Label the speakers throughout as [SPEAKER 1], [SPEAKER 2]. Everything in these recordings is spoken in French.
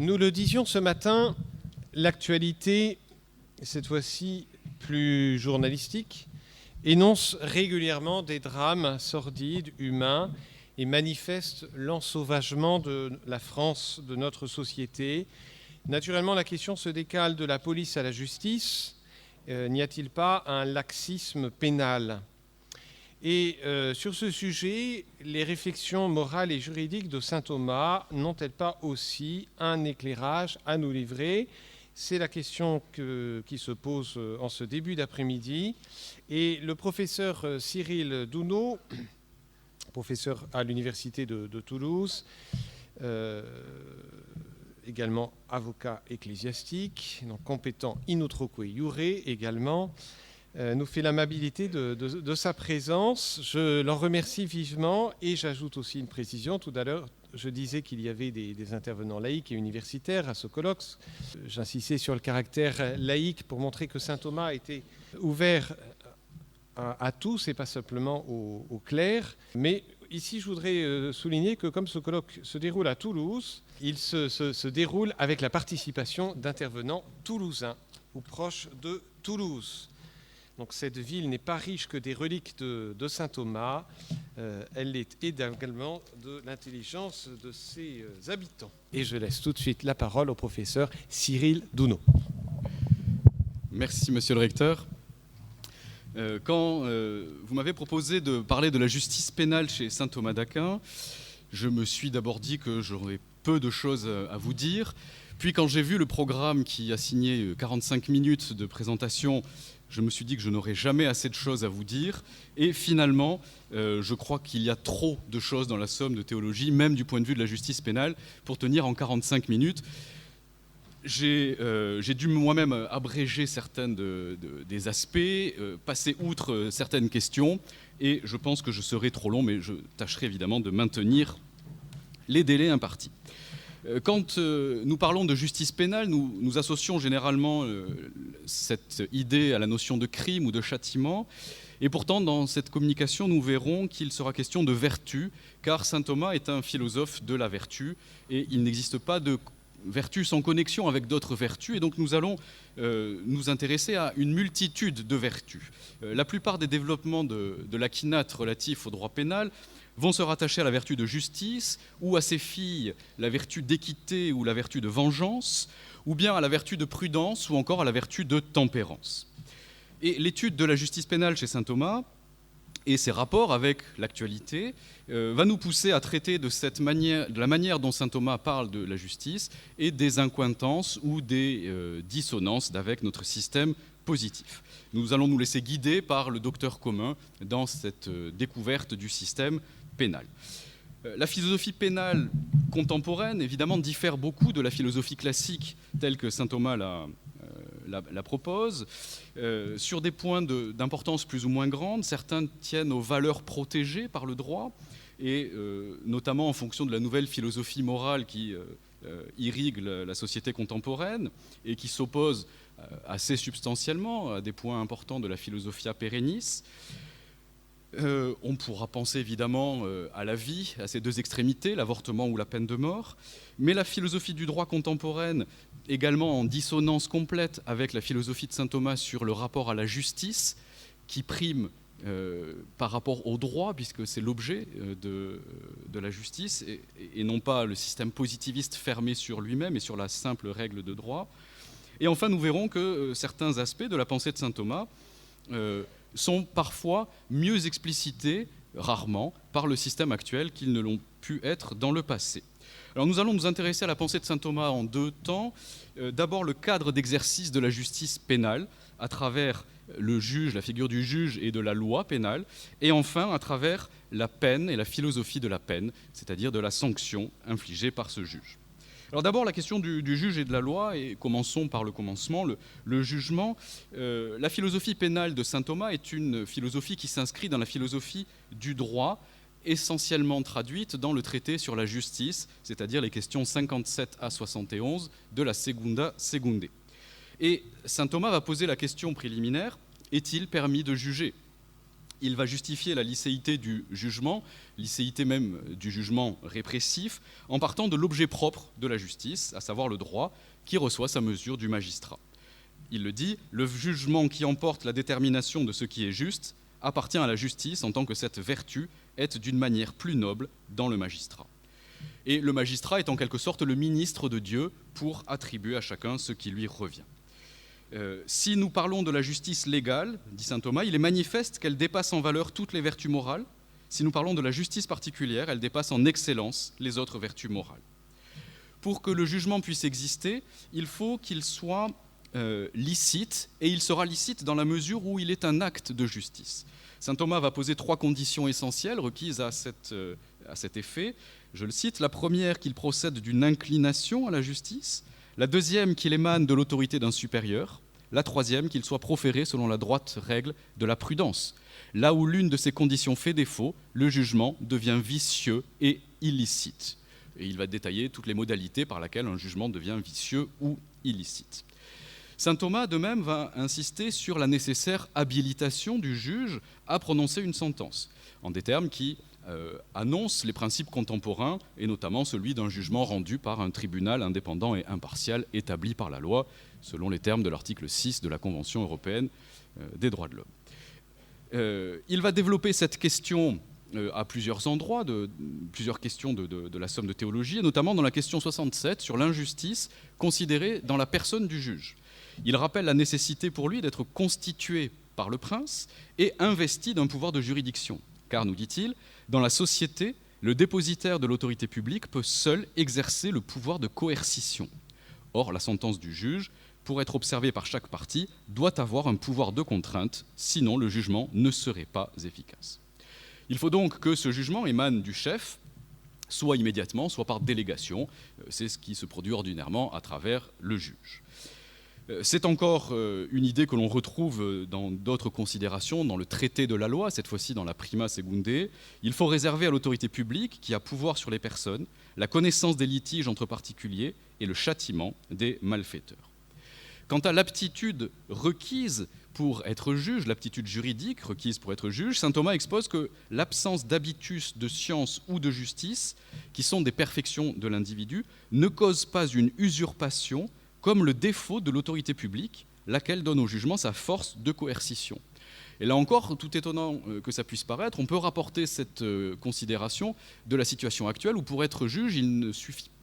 [SPEAKER 1] Nous le disions ce matin, l'actualité, cette fois-ci plus journalistique, énonce régulièrement des drames sordides, humains, et manifeste l'ensauvagement de la France, de notre société. Naturellement, la question se décale de la police à la justice. N'y a-t-il pas un laxisme pénal ? Et sur ce sujet, les réflexions morales et juridiques de saint Thomas n'ont-elles pas aussi un éclairage à nous livrer ? C'est la question qui se pose en ce début d'après-midi. Et le professeur Cyril Douneau, professeur à l'Université de Toulouse, également avocat ecclésiastique, donc compétent in utroque iure également, nous fait l'amabilité de sa présence. Je l'en remercie vivement et j'ajoute aussi une précision. Tout à l'heure, je disais qu'il y avait des intervenants laïcs et universitaires à ce colloque. J'insistais sur le caractère laïque pour montrer que saint Thomas était ouvert à tous et pas simplement aux clercs. Mais ici, je voudrais souligner que comme ce colloque se déroule à Toulouse, il se déroule avec la participation d'intervenants toulousains ou proches de Toulouse. Donc cette ville n'est pas riche que des reliques de saint Thomas, elle est également de l'intelligence de ses habitants. Et je laisse tout de suite la parole au professeur Cyril Douneau.
[SPEAKER 2] Merci, monsieur le recteur. Quand vous m'avez proposé de parler de la justice pénale chez saint Thomas d'Aquin, je me suis d'abord dit que j'aurais peu de choses à vous dire. Puis quand j'ai vu le programme qui a signé 45 minutes de présentation, je me suis dit que je n'aurais jamais assez de choses à vous dire. Et finalement, je crois qu'il y a trop de choses dans la somme de théologie, même du point de vue de la justice pénale, pour tenir en 45 minutes. J'ai dû moi-même abréger certains des aspects, passer outre certaines questions, et je pense que je serai trop long, mais je tâcherai évidemment de maintenir les délais impartis. Quand nous parlons de justice pénale, nous associons généralement cette idée à la notion de crime ou de châtiment, et pourtant dans cette communication nous verrons qu'il sera question de vertu, car saint Thomas est un philosophe de la vertu, et il n'existe pas de vertu sans connexion avec d'autres vertus, et donc nous allons nous intéresser à une multitude de vertus. La plupart des développements de l'aquinate relatifs au droit pénal vont se rattacher à la vertu de justice, ou à ses filles la vertu d'équité ou la vertu de vengeance, ou bien à la vertu de prudence, ou encore à la vertu de tempérance. Et l'étude de la justice pénale chez saint Thomas et ses rapports avec l'actualité va nous pousser à traiter de la manière dont saint Thomas parle de la justice et des incointances ou des dissonances avec notre système positif. Nous allons nous laisser guider par le docteur commun dans cette découverte du système pénal. La philosophie pénale contemporaine, évidemment, diffère beaucoup de la philosophie classique telle que saint Thomas la propose, sur des points d'importance plus ou moins grande. Certains tiennent aux valeurs protégées par le droit, et notamment en fonction de la nouvelle philosophie morale qui irrigue la société contemporaine et qui s'oppose assez substantiellement à des points importants de la philosophia perennis. On pourra penser évidemment à la vie, à ces deux extrémités, l'avortement ou la peine de mort, mais la philosophie du droit contemporaine, également en dissonance complète avec la philosophie de saint Thomas sur le rapport à la justice, qui prime par rapport au droit, puisque c'est l'objet de la justice, et non pas le système positiviste fermé sur lui-même et sur la simple règle de droit. Et enfin, nous verrons que certains aspects de la pensée de saint Thomas sont parfois mieux explicités, rarement, par le système actuel qu'ils ne l'ont pu être dans le passé. Alors nous allons nous intéresser à la pensée de saint Thomas en deux temps. D'abord le cadre d'exercice de la justice pénale, à travers le juge, la figure du juge et de la loi pénale, et enfin à travers la peine et la philosophie de la peine, c'est-à-dire de la sanction infligée par ce juge. Alors d'abord la question du juge et de la loi, et commençons par le commencement, le jugement. La philosophie pénale de saint Thomas est une philosophie qui s'inscrit dans la philosophie du droit, essentiellement traduite dans le traité sur la justice, c'est-à-dire les questions 57 à 71 de la Segunda Segundae. Et saint Thomas va poser la question préliminaire, est-il permis de juger ? il va justifier la licéité du jugement, licéité même du jugement répressif, en partant de l'objet propre de la justice, à savoir le droit, qui reçoit sa mesure du magistrat. Il le dit, le jugement qui emporte la détermination de ce qui est juste appartient à la justice en tant que cette vertu est d'une manière plus noble dans le magistrat. Et le magistrat est en quelque sorte le ministre de Dieu pour attribuer à chacun ce qui lui revient. Si nous parlons de la justice légale, dit saint Thomas, il est manifeste qu'elle dépasse en valeur toutes les vertus morales. Si nous parlons de la justice particulière, elle dépasse en excellence les autres vertus morales. Pour que le jugement puisse exister, il faut qu'il soit licite, et il sera licite dans la mesure où il est un acte de justice. Saint Thomas va poser 3 conditions essentielles requises à cet effet. Je le cite, la première, qu'il procède d'une inclination à la justice, la deuxième, qu'il émane de l'autorité d'un supérieur, la troisième, qu'il soit proféré selon la droite règle de la prudence. Là où l'une de ces conditions fait défaut, le jugement devient vicieux et illicite. Et il va détailler toutes les modalités par lesquelles un jugement devient vicieux ou illicite. Saint Thomas, de même, va insister sur la nécessaire habilitation du juge à prononcer une sentence, en des termes qui annonce les principes contemporains, et notamment celui d'un jugement rendu par un tribunal indépendant et impartial établi par la loi, selon les termes de l'article 6 de la Convention européenne des droits de l'homme. Il va développer cette question à plusieurs endroits, plusieurs questions de la somme de théologie, et notamment dans la question 67 sur l'injustice considérée dans la personne du juge. Il rappelle la nécessité pour lui d'être constitué par le prince et investi d'un pouvoir de juridiction. Car, nous dit-il, dans la société, le dépositaire de l'autorité publique peut seul exercer le pouvoir de coercition. Or, la sentence du juge, pour être observée par chaque partie, doit avoir un pouvoir de contrainte, sinon le jugement ne serait pas efficace. Il faut donc que ce jugement émane du chef, soit immédiatement, soit par délégation. C'est ce qui se produit ordinairement à travers le juge. C'est encore une idée que l'on retrouve dans d'autres considérations, dans le traité de la loi, cette fois-ci dans la Prima Secundae. Il faut réserver à l'autorité publique, qui a pouvoir sur les personnes, la connaissance des litiges entre particuliers et le châtiment des malfaiteurs. Quant à l'aptitude requise pour être juge, l'aptitude juridique requise pour être juge, saint Thomas expose que l'absence d'habitus de science ou de justice, qui sont des perfections de l'individu, ne cause pas une usurpation comme le défaut de l'autorité publique, laquelle donne au jugement sa force de coercition. Et là encore, tout étonnant que ça puisse paraître, on peut rapporter cette considération de la situation actuelle où pour être juge, il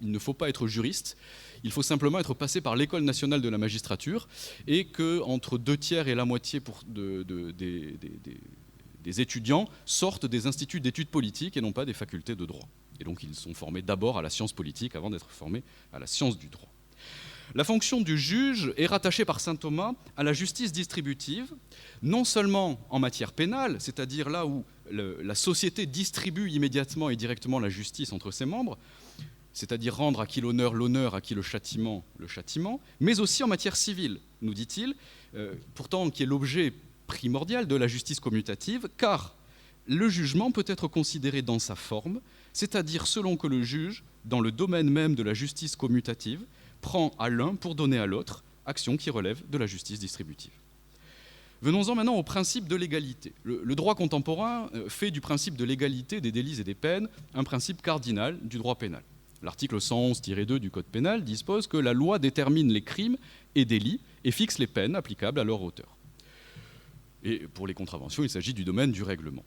[SPEAKER 2] ne faut pas être juriste, il faut simplement être passé par l'École nationale de la magistrature et qu'entre 2/3 et la moitié des étudiants sortent des instituts d'études politiques et non pas des facultés de droit. Et donc ils sont formés d'abord à la science politique avant d'être formés à la science du droit. La fonction du juge est rattachée par saint Thomas à la justice distributive, non seulement en matière pénale, c'est-à-dire là où la société distribue immédiatement et directement la justice entre ses membres, c'est-à-dire rendre à qui l'honneur, l'honneur, à qui le châtiment, mais aussi en matière civile, nous dit-il, pourtant qui est l'objet primordial de la justice commutative, car le jugement peut être considéré dans sa forme, c'est-à-dire selon que le juge, dans le domaine même de la justice commutative, prend à l'un pour donner à l'autre, action qui relève de la justice distributive. Venons-en maintenant au principe de l'égalité. Le droit contemporain fait du principe de l'égalité des délits et des peines un principe cardinal du droit pénal. L'article 111-2 du Code pénal dispose que la loi détermine les crimes et délits et fixe les peines applicables à leur auteur. Et pour les contraventions, il s'agit du domaine du règlement.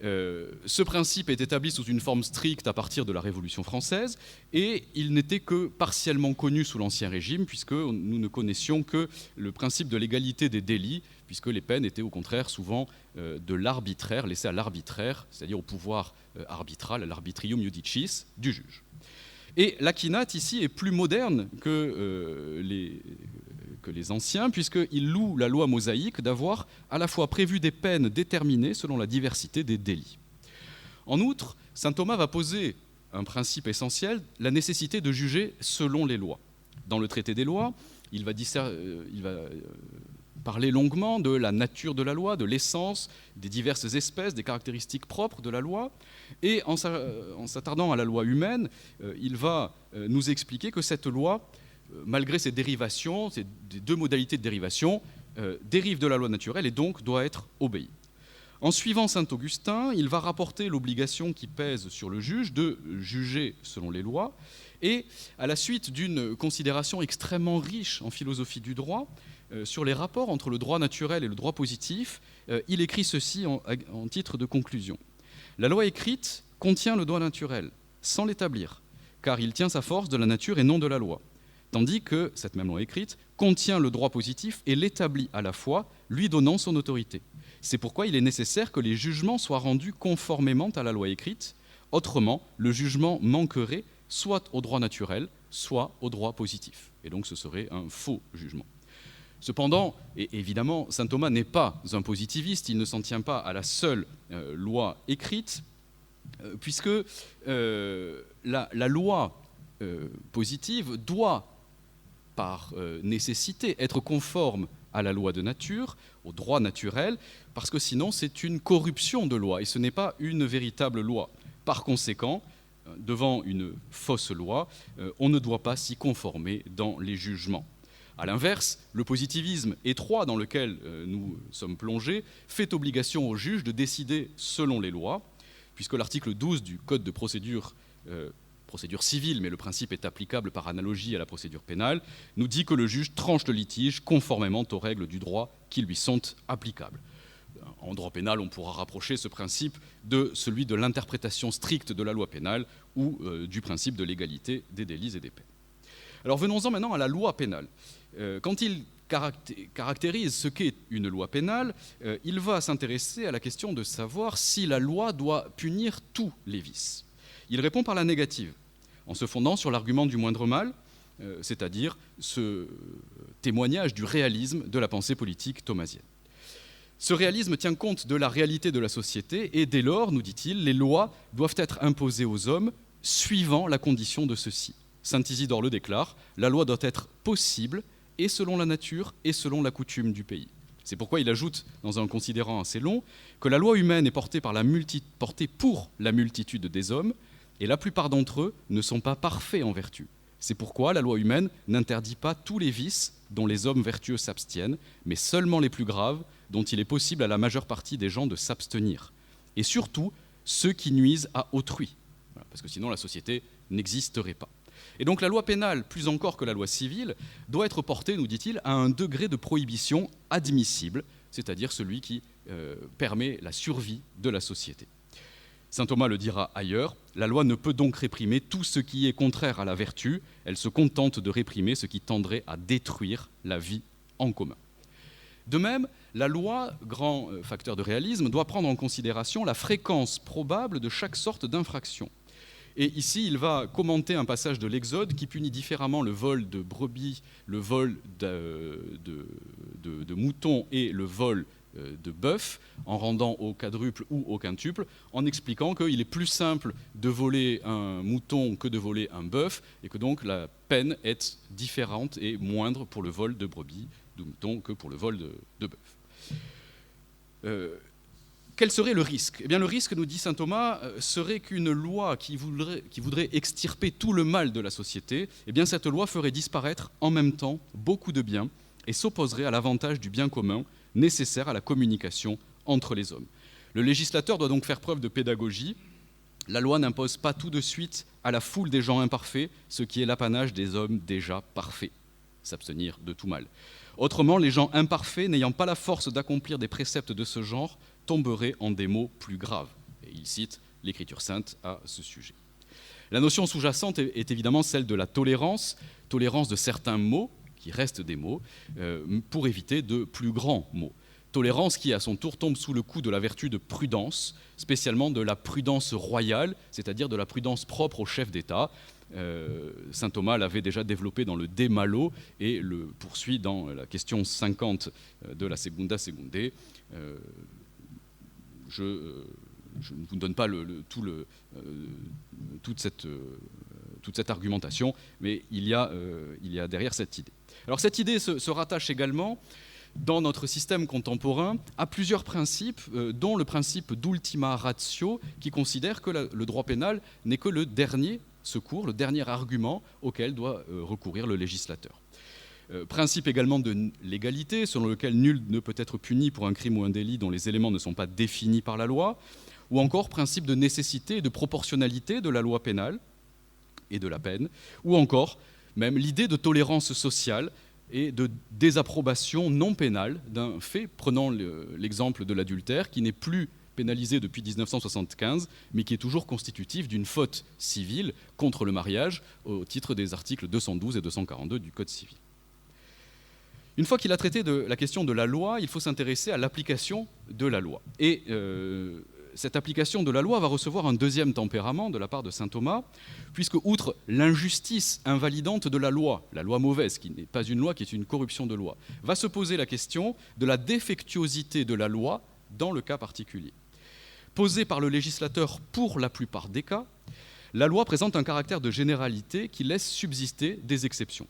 [SPEAKER 2] Ce principe est établi sous une forme stricte à partir de la Révolution française et il n'était que partiellement connu sous l'Ancien Régime puisque nous ne connaissions que le principe de l'égalité des délits puisque les peines étaient au contraire souvent de l'arbitraire, laissées à l'arbitraire, c'est-à-dire au pouvoir arbitral, à l'arbitrium iudicis du juge. Et l'aquinat ici est plus moderne que les anciens, puisqu'il loue la loi mosaïque d'avoir à la fois prévu des peines déterminées selon la diversité des délits. En outre, saint Thomas va poser un principe essentiel, la nécessité de juger selon les lois. Dans le traité des lois, il va parler longuement de la nature de la loi, de l'essence, des diverses espèces, des caractéristiques propres de la loi. Et en s'attardant à la loi humaine, il va nous expliquer que cette loi, malgré ses dérivations, ces deux modalités de dérivation, dérive de la loi naturelle et donc doit être obéie. En suivant saint Augustin, il va rapporter l'obligation qui pèse sur le juge de juger selon les lois, et à la suite d'une considération extrêmement riche en philosophie du droit, sur les rapports entre le droit naturel et le droit positif, il écrit ceci en titre de conclusion. La loi écrite contient le droit naturel, sans l'établir, car il tient sa force de la nature et non de la loi. Tandis que cette même loi écrite contient le droit positif et l'établit à la fois, lui donnant son autorité. C'est pourquoi il est nécessaire que les jugements soient rendus conformément à la loi écrite. Autrement, le jugement manquerait soit au droit naturel, soit au droit positif. Et donc ce serait un faux jugement. Cependant, et évidemment, saint Thomas n'est pas un positiviste, il ne s'en tient pas à la seule loi écrite, puisque la loi positive doit, par nécessité, être conforme à la loi de nature, au droit naturel, parce que sinon c'est une corruption de loi et ce n'est pas une véritable loi. Par conséquent, devant une fausse loi, on ne doit pas s'y conformer dans les jugements. A l'inverse, le positivisme étroit dans lequel nous sommes plongés fait obligation au juge de décider selon les lois, puisque l'article 12 du Code de procédure civile, mais le principe est applicable par analogie à la procédure pénale, nous dit que le juge tranche le litige conformément aux règles du droit qui lui sont applicables. En droit pénal, on pourra rapprocher ce principe de celui de l'interprétation stricte de la loi pénale ou du principe de l'égalité des délits et des peines. Alors venons-en maintenant à la loi pénale. Quand il caractérise ce qu'est une loi pénale, il va s'intéresser à la question de savoir si la loi doit punir tous les vices. Il répond par la négative, en se fondant sur l'argument du moindre mal, c'est-à-dire ce témoignage du réalisme de la pensée politique thomasienne. Ce réalisme tient compte de la réalité de la société et dès lors, nous dit-il, les lois doivent être imposées aux hommes suivant la condition de ceux-ci. Saint Isidore le déclare, la loi doit être possible et selon la nature et selon la coutume du pays. C'est pourquoi il ajoute, dans un considérant assez long, que la loi humaine est portée pour la multitude des hommes, et la plupart d'entre eux ne sont pas parfaits en vertu. C'est pourquoi la loi humaine n'interdit pas tous les vices dont les hommes vertueux s'abstiennent, mais seulement les plus graves dont il est possible à la majeure partie des gens de s'abstenir. Et surtout, ceux qui nuisent à autrui, parce que sinon la société n'existerait pas. Et donc la loi pénale, plus encore que la loi civile, doit être portée, nous dit-il, à un degré de prohibition admissible, c'est-à-dire celui qui permet la survie de la société. Saint Thomas le dira ailleurs, la loi ne peut donc réprimer tout ce qui est contraire à la vertu, elle se contente de réprimer ce qui tendrait à détruire la vie en commun. De même, la loi, grand facteur de réalisme, doit prendre en considération la fréquence probable de chaque sorte d'infraction. Et ici, il va commenter un passage de l'Exode qui punit différemment le vol de brebis, le vol de moutons et le vol de bœuf, en rendant au quadruple ou au quintuple, en expliquant qu'il est plus simple de voler un mouton que de voler un bœuf, et que donc la peine est différente et moindre pour le vol de brebis, de mouton, que pour le vol de bœuf. Quel serait le risque ? Eh bien, le risque, nous dit saint Thomas, serait qu'une loi qui voudrait extirper tout le mal de la société, eh bien, cette loi ferait disparaître en même temps beaucoup de biens et s'opposerait à l'avantage du bien commun nécessaire à la communication entre les hommes. Le législateur doit donc faire preuve de pédagogie. La loi n'impose pas tout de suite à la foule des gens imparfaits ce qui est l'apanage des hommes déjà parfaits, s'abstenir de tout mal. Autrement, les gens imparfaits, n'ayant pas la force d'accomplir des préceptes de ce genre, tomberaient en des maux plus graves. Et il cite l'Écriture sainte à ce sujet. La notion sous-jacente est évidemment celle de la tolérance de certains maux, qui restent des maux, pour éviter de plus grands maux. Tolérance qui, à son tour, tombe sous le coup de la vertu de prudence, spécialement de la prudence royale, c'est-à-dire de la prudence propre au chef d'État. Saint Thomas l'avait déjà développé dans le De Malo et le poursuit dans la question 50 de la Secunda Secundae. Je ne vous donne pas toute cette argumentation, mais il y a derrière cette idée. Alors cette idée se rattache également, dans notre système contemporain, à plusieurs principes, dont le principe d'ultima ratio, qui considère que le droit pénal n'est que le dernier secours, le dernier argument auquel doit recourir le législateur. Principe également de légalité, selon lequel nul ne peut être puni pour un crime ou un délit dont les éléments ne sont pas définis par la loi, ou encore principe de nécessité et de proportionnalité de la loi pénale et de la peine, ou encore même l'idée de tolérance sociale et de désapprobation non pénale d'un fait, prenant l'exemple de l'adultère, qui n'est plus pénalisé depuis 1975, mais qui est toujours constitutif d'une faute civile contre le mariage au titre des articles 212 et 242 du Code civil. Une fois qu'il a traité de la question de la loi, il faut s'intéresser à l'application de la loi. Et cette application de la loi va recevoir un deuxième tempérament de la part de saint Thomas, puisque, outre l'injustice invalidante de la loi mauvaise, qui n'est pas une loi, qui est une corruption de loi, va se poser la question de la défectuosité de la loi dans le cas particulier. Posée par le législateur pour la plupart des cas, la loi présente un caractère de généralité qui laisse subsister des exceptions.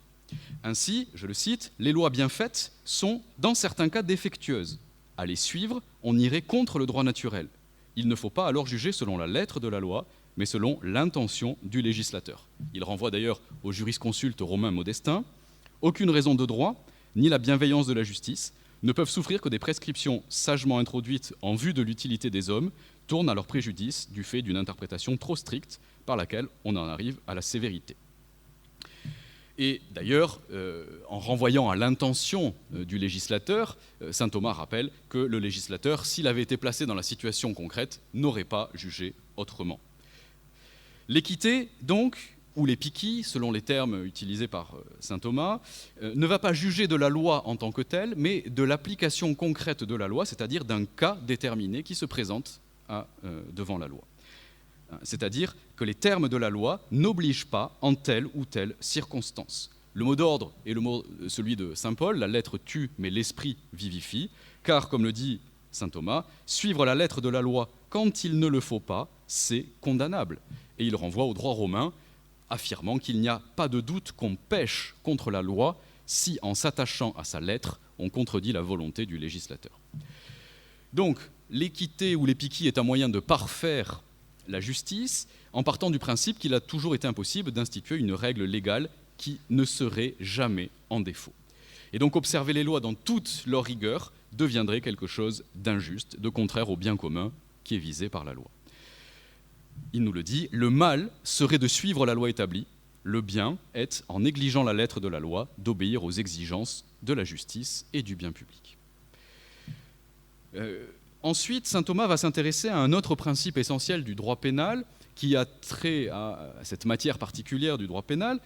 [SPEAKER 2] Ainsi, je le cite, « Les lois bien faites sont, dans certains cas, défectueuses. À les suivre, on irait contre le droit naturel. Il ne faut pas alors juger selon la lettre de la loi, mais selon l'intention du législateur. » Il renvoie d'ailleurs au jurisconsulte romain Modestin. « Aucune raison de droit, ni la bienveillance de la justice, ne peuvent souffrir que des prescriptions sagement introduites en vue de l'utilité des hommes tournent à leur préjudice du fait d'une interprétation trop stricte par laquelle on en arrive à la sévérité. » Et d'ailleurs, en renvoyant à l'intention du législateur, saint Thomas rappelle que le législateur, s'il avait été placé dans la situation concrète, n'aurait pas jugé autrement. L'équité, donc, ou l'épiquie, selon les termes utilisés par saint Thomas, ne va pas juger de la loi en tant que telle, mais de l'application concrète de la loi, c'est-à-dire d'un cas déterminé qui se présente devant la loi. C'est-à-dire que les termes de la loi n'obligent pas en telle ou telle circonstance. Le mot d'ordre est celui de saint Paul, la lettre tue mais l'esprit vivifie, car, comme le dit saint Thomas, suivre la lettre de la loi quand il ne le faut pas, c'est condamnable. Et il renvoie au droit romain, affirmant qu'il n'y a pas de doute qu'on pêche contre la loi si, en s'attachant à sa lettre, on contredit la volonté du législateur. Donc, l'équité ou l'épiquie est un moyen de parfaire la justice, en partant du principe qu'il a toujours été impossible d'instituer une règle légale qui ne serait jamais en défaut. Et donc observer les lois dans toute leur rigueur deviendrait quelque chose d'injuste, de contraire au bien commun qui est visé par la loi. Il nous le dit, le mal serait de suivre la loi établie, le bien est, en négligeant la lettre de la loi, d'obéir aux exigences de la justice et du bien public. Ensuite, saint Thomas va s'intéresser à un autre principe essentiel du droit pénal qui a trait à cette matière particulière du droit pénal,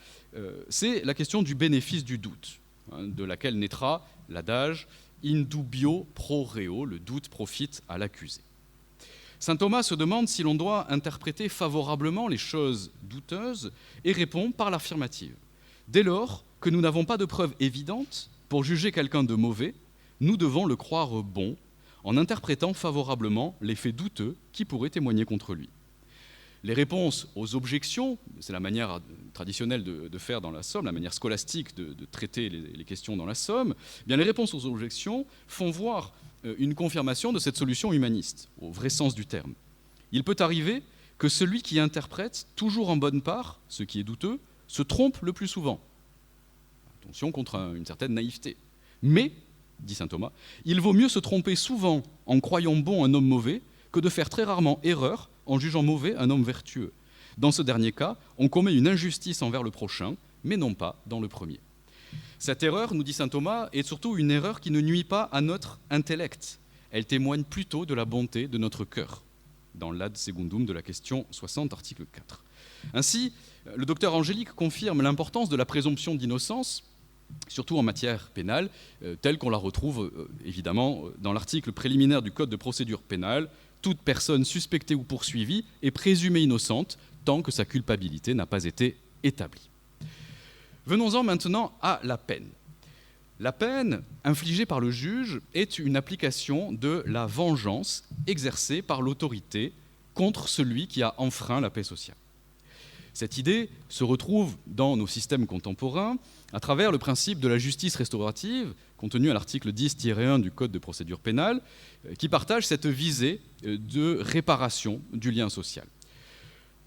[SPEAKER 2] c'est la question du bénéfice du doute, de laquelle naîtra l'adage « in dubio pro reo », le doute profite à l'accusé. Saint Thomas se demande si l'on doit interpréter favorablement les choses douteuses et répond par l'affirmative. Dès lors que nous n'avons pas de preuves évidentes pour juger quelqu'un de mauvais, nous devons le croire bon, en interprétant favorablement les faits douteux qui pourraient témoigner contre lui. Les réponses aux objections, c'est la manière traditionnelle de faire dans la Somme, la manière scolastique de traiter les questions dans la Somme, eh bien les réponses aux objections font voir une confirmation de cette solution humaniste, au vrai sens du terme. Il peut arriver que celui qui interprète toujours en bonne part ce qui est douteux se trompe le plus souvent. Attention contre une certaine naïveté. Mais, dit saint Thomas, il vaut mieux se tromper souvent en croyant bon un homme mauvais que de faire très rarement erreur en jugeant mauvais un homme vertueux. Dans ce dernier cas, on commet une injustice envers le prochain, mais non pas dans le premier. Cette erreur, nous dit saint Thomas, est surtout une erreur qui ne nuit pas à notre intellect. Elle témoigne plutôt de la bonté de notre cœur, dans l'ad secundum de la question 60, article 4. Ainsi, le docteur Angélique confirme l'importance de la présomption d'innocence, surtout en matière pénale, telle qu'on la retrouve évidemment dans l'article préliminaire du Code de procédure pénale. Toute personne suspectée ou poursuivie est présumée innocente tant que sa culpabilité n'a pas été établie. Venons-en maintenant à la peine. La peine infligée par le juge est une application de la vengeance exercée par l'autorité contre celui qui a enfreint la paix sociale. Cette idée se retrouve dans nos systèmes contemporains à travers le principe de la justice restaurative, contenu à l'article 10-1 du Code de procédure pénale, qui partage cette visée de réparation du lien social.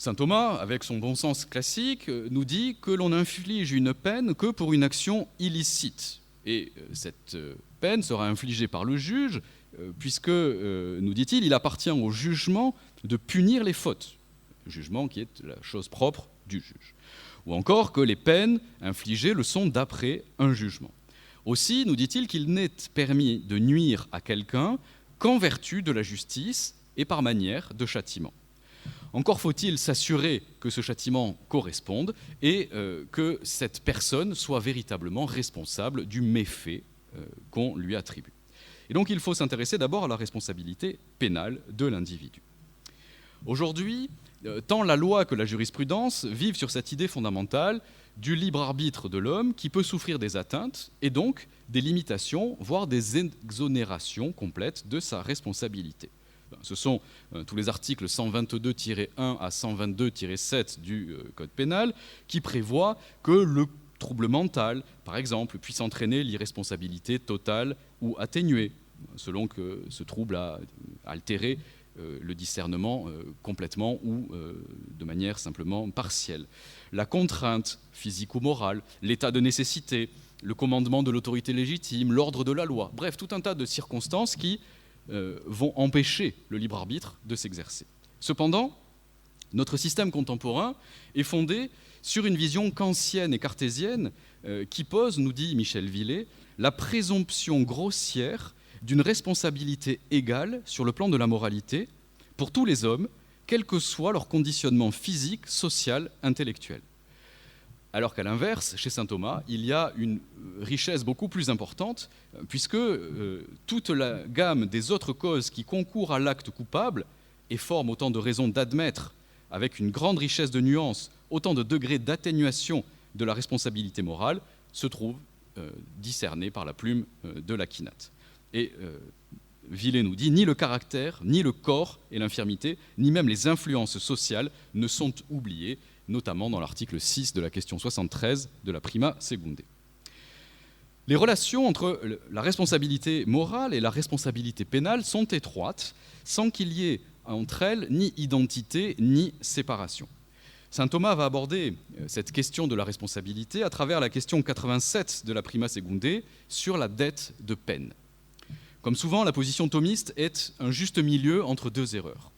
[SPEAKER 2] Saint Thomas, avec son bon sens classique, nous dit que l'on inflige une peine que pour une action illicite. Et cette peine sera infligée par le juge, puisque, nous dit-il, il appartient au jugement de punir les fautes. Le jugement qui est la chose propre du juge. Ou encore que les peines infligées le sont d'après un jugement. Aussi, nous dit-il qu'il n'est permis de nuire à quelqu'un qu'en vertu de la justice et par manière de châtiment. Encore faut-il s'assurer que ce châtiment corresponde et que cette personne soit véritablement responsable du méfait qu'on lui attribue. Et donc il faut s'intéresser d'abord à la responsabilité pénale de l'individu. Aujourd'hui, tant la loi que la jurisprudence vivent sur cette idée fondamentale du libre arbitre de l'homme qui peut souffrir des atteintes et donc des limitations, voire des exonérations complètes de sa responsabilité. Ce sont tous les articles 122-1 à 122-7 du Code pénal qui prévoient que le trouble mental, par exemple, puisse entraîner l'irresponsabilité totale ou atténuée, selon que ce trouble a altéré le discernement complètement ou de manière simplement partielle. La contrainte physique ou morale, l'état de nécessité, le commandement de l'autorité légitime, l'ordre de la loi, bref, tout un tas de circonstances qui vont empêcher le libre arbitre de s'exercer. Cependant, notre système contemporain est fondé sur une vision kantienne et cartésienne qui pose, nous dit Michel Villet, la présomption grossière d'une responsabilité égale sur le plan de la moralité pour tous les hommes, quel que soit leur conditionnement physique, social, intellectuel. Alors qu'à l'inverse, chez saint Thomas, il y a une richesse beaucoup plus importante, puisque toute la gamme des autres causes qui concourent à l'acte coupable et forment autant de raisons d'admettre, avec une grande richesse de nuances, autant de degrés d'atténuation de la responsabilité morale, se trouvent discernés par la plume de l'Aquinate. Et Villet nous dit « Ni le caractère, ni le corps et l'infirmité, ni même les influences sociales ne sont oubliés », notamment dans l'article 6 de la question 73 de la Prima Secundae. Les relations entre la responsabilité morale et la responsabilité pénale sont étroites, sans qu'il y ait entre elles ni identité ni séparation. Saint Thomas va aborder cette question de la responsabilité à travers la question 87 de la Prima Secundae sur la dette de peine. Comme souvent, la position thomiste est un juste milieu entre deux erreurs.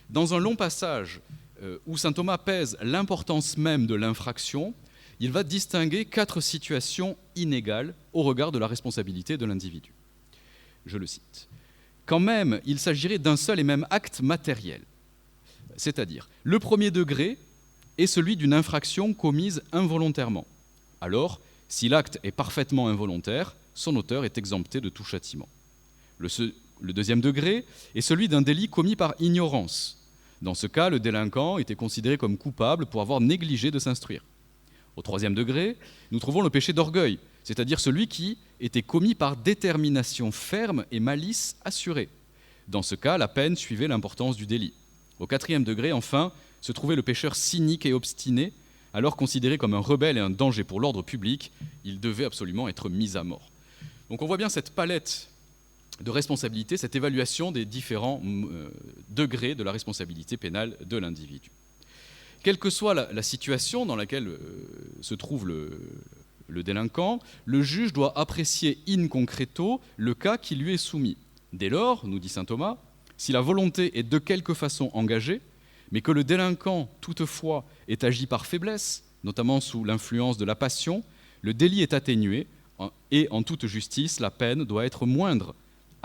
[SPEAKER 2] Dans un long passage où saint Thomas pèse l'importance même de l'infraction, il va distinguer 4 situations inégales au regard de la responsabilité de l'individu. Je le cite. Quand même, il s'agirait d'un seul et même acte matériel, c'est-à-dire le premier degré est celui d'une infraction commise involontairement. Alors, si l'acte est parfaitement involontaire, son auteur est exempté de tout châtiment. Le deuxième degré est celui d'un délit commis par ignorance. Dans ce cas, le délinquant était considéré comme coupable pour avoir négligé de s'instruire. Au troisième degré, nous trouvons le péché d'orgueil, c'est-à-dire celui qui était commis par détermination ferme et malice assurée. Dans ce cas, la peine suivait l'importance du délit. Au quatrième degré, enfin, se trouvait le pécheur cynique et obstiné, alors considéré comme un rebelle et un danger pour l'ordre public, il devait absolument être mis à mort. Donc on voit bien cette palette de responsabilité, cette évaluation des différents degrés de la responsabilité pénale de l'individu. Quelle que soit la situation dans laquelle se trouve le délinquant, le juge doit apprécier in concreto le cas qui lui est soumis. Dès lors, nous dit saint Thomas, si la volonté est de quelque façon engagée, mais que le délinquant, toutefois, est agi par faiblesse, notamment sous l'influence de la passion, le délit est atténué et, en toute justice, la peine doit être moindre,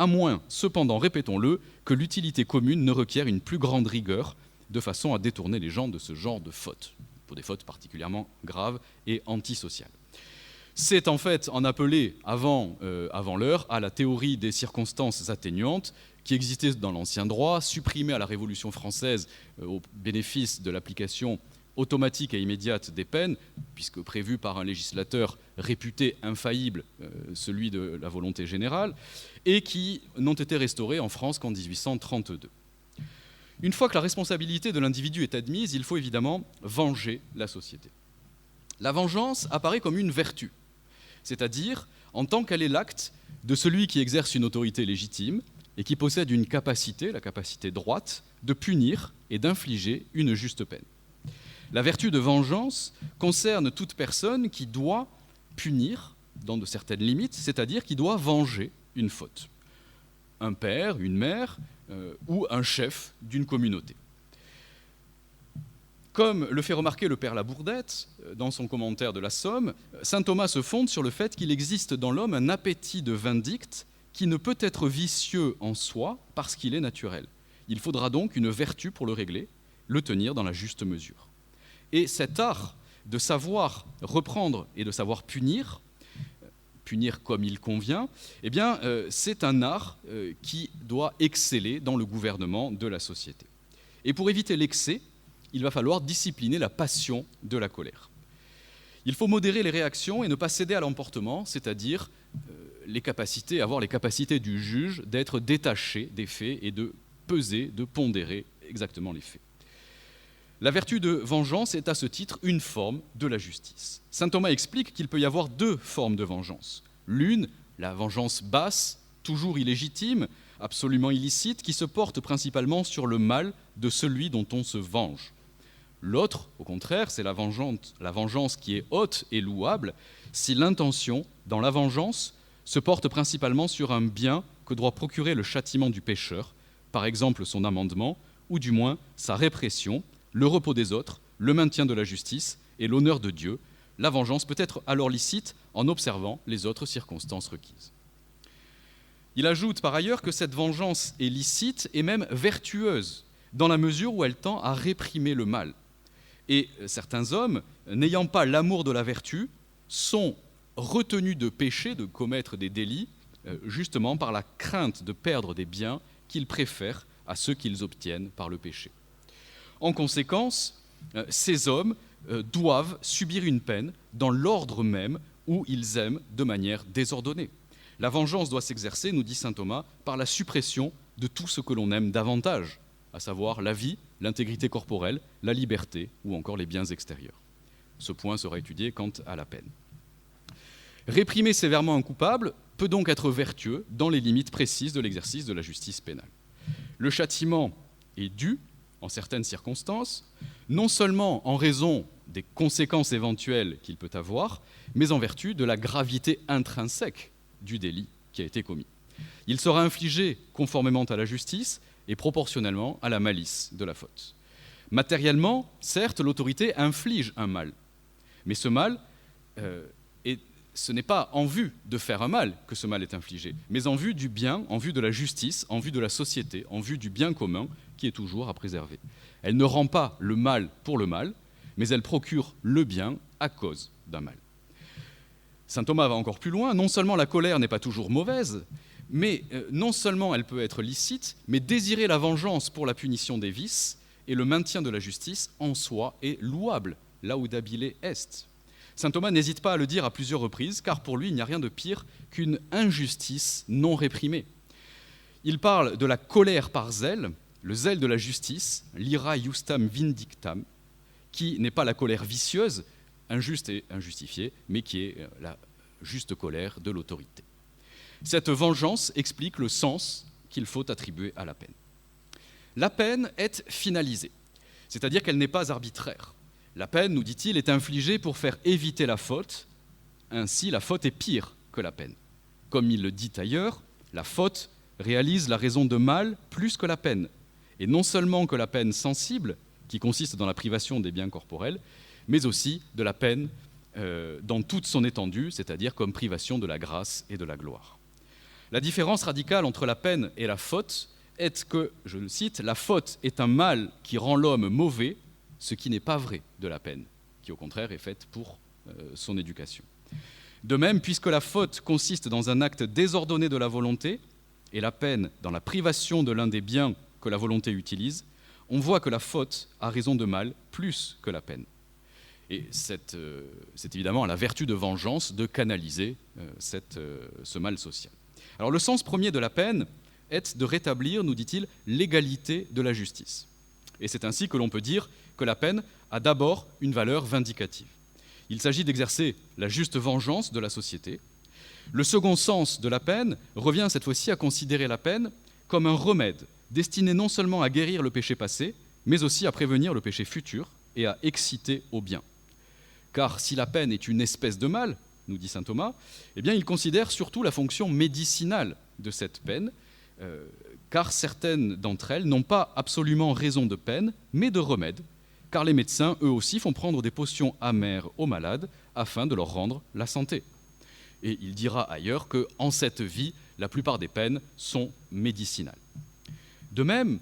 [SPEAKER 2] à moins, cependant, répétons-le, que l'utilité commune ne requiert une plus grande rigueur, de façon à détourner les gens de ce genre de fautes, pour des fautes particulièrement graves et antisociales. C'est en fait en appeler avant l'heure à la théorie des circonstances atténuantes qui existait dans l'ancien droit, supprimée à la Révolution française au bénéfice de l'application automatique et immédiate des peines, puisque prévue par un législateur réputé infaillible, celui de la volonté générale, et qui n'ont été restaurées en France qu'en 1832. Une fois que la responsabilité de l'individu est admise, il faut évidemment venger la société. La vengeance apparaît comme une vertu, c'est-à-dire en tant qu'elle est l'acte de celui qui exerce une autorité légitime et qui possède une capacité, la capacité droite, de punir et d'infliger une juste peine. La vertu de vengeance concerne toute personne qui doit punir dans de certaines limites, c'est-à-dire qui doit venger une faute. Un père, une mère ou un chef d'une communauté. Comme le fait remarquer le père Labourdette dans son commentaire de la Somme, saint Thomas se fonde sur le fait qu'il existe dans l'homme un appétit de vindicte qui ne peut être vicieux en soi parce qu'il est naturel. Il faudra donc une vertu pour le régler, le tenir dans la juste mesure. Et cet art de savoir reprendre et de savoir punir comme il convient, eh bien, c'est un art qui doit exceller dans le gouvernement de la société. Et pour éviter l'excès, il va falloir discipliner la passion de la colère. Il faut modérer les réactions et ne pas céder à l'emportement, c'est-à-dire avoir les capacités du juge d'être détaché des faits et de peser, de pondérer exactement les faits. La vertu de vengeance est à ce titre une forme de la justice. Saint Thomas explique qu'il peut y avoir deux formes de vengeance. L'une, la vengeance basse, toujours illégitime, absolument illicite, qui se porte principalement sur le mal de celui dont on se venge. L'autre, au contraire, c'est la vengeance qui est haute et louable, si l'intention, dans la vengeance, se porte principalement sur un bien que doit procurer le châtiment du pécheur, par exemple son amendement, ou du moins sa répression, le repos des autres, le maintien de la justice et l'honneur de Dieu. La vengeance peut être alors licite en observant les autres circonstances requises. Il ajoute par ailleurs que cette vengeance est licite et même vertueuse, dans la mesure où elle tend à réprimer le mal. Et certains hommes, n'ayant pas l'amour de la vertu, sont retenus de pécher, de commettre des délits, justement par la crainte de perdre des biens qu'ils préfèrent à ceux qu'ils obtiennent par le péché. En conséquence, ces hommes doivent subir une peine dans l'ordre même où ils aiment de manière désordonnée. La vengeance doit s'exercer, nous dit saint Thomas, par la suppression de tout ce que l'on aime davantage, à savoir la vie, l'intégrité corporelle, la liberté ou encore les biens extérieurs. Ce point sera étudié quant à la peine. Réprimer sévèrement un coupable peut donc être vertueux dans les limites précises de l'exercice de la justice pénale. Le châtiment est dû, en certaines circonstances, non seulement en raison des conséquences éventuelles qu'il peut avoir, mais en vertu de la gravité intrinsèque du délit qui a été commis. Il sera infligé conformément à la justice et proportionnellement à la malice de la faute. Matériellement, certes, l'autorité inflige un mal, mais ce mal, ce n'est pas en vue de faire un mal que ce mal est infligé, mais en vue du bien, en vue de la justice, en vue de la société, en vue du bien commun qui est toujours à préserver. Elle ne rend pas le mal pour le mal, mais elle procure le bien à cause d'un mal. Saint Thomas va encore plus loin, non seulement la colère n'est pas toujours mauvaise, mais non seulement elle peut être licite, mais désirer la vengeance pour la punition des vices et le maintien de la justice en soi est louable, laudabile est. Saint Thomas n'hésite pas à le dire à plusieurs reprises, car pour lui, il n'y a rien de pire qu'une injustice non réprimée. Il parle de la colère par zèle, le zèle de la justice, l'ira justam vindictam, qui n'est pas la colère vicieuse, injuste et injustifiée, mais qui est la juste colère de l'autorité. Cette vengeance explique le sens qu'il faut attribuer à la peine. La peine est finalisée, c'est-à-dire qu'elle n'est pas arbitraire. La peine, nous dit-il, est infligée pour faire éviter la faute. Ainsi, la faute est pire que la peine. Comme il le dit ailleurs, la faute réalise la raison de mal plus que la peine. Et non seulement que la peine sensible, qui consiste dans la privation des biens corporels, mais aussi de la peine dans toute son étendue, c'est-à-dire comme privation de la grâce et de la gloire. La différence radicale entre la peine et la faute est que, je le cite, la faute est un mal qui rend l'homme mauvais, ce qui n'est pas vrai de la peine, qui au contraire est faite pour son éducation. De même, puisque la faute consiste dans un acte désordonné de la volonté, et la peine dans la privation de l'un des biens que la volonté utilise, on voit que la faute a raison de mal plus que la peine. Et c'est évidemment à la vertu de vengeance de canaliser ce mal social. Alors le sens premier de la peine est de rétablir, nous dit-il, l'égalité de la justice. Et c'est ainsi que l'on peut dire que la peine a d'abord une valeur vindicative. Il s'agit d'exercer la juste vengeance de la société. Le second sens de la peine revient cette fois-ci à considérer la peine comme un remède destiné non seulement à guérir le péché passé, mais aussi à prévenir le péché futur, et à exciter au bien. Car si la peine est une espèce de mal, nous dit saint Thomas, eh bien il considère surtout la fonction médicinale de cette peine, car certaines d'entre elles n'ont pas absolument raison de peine, mais de remède, car les médecins, eux aussi, font prendre des potions amères aux malades afin de leur rendre la santé. Et il dira ailleurs qu'en cette vie, la plupart des peines sont médicinales. De même,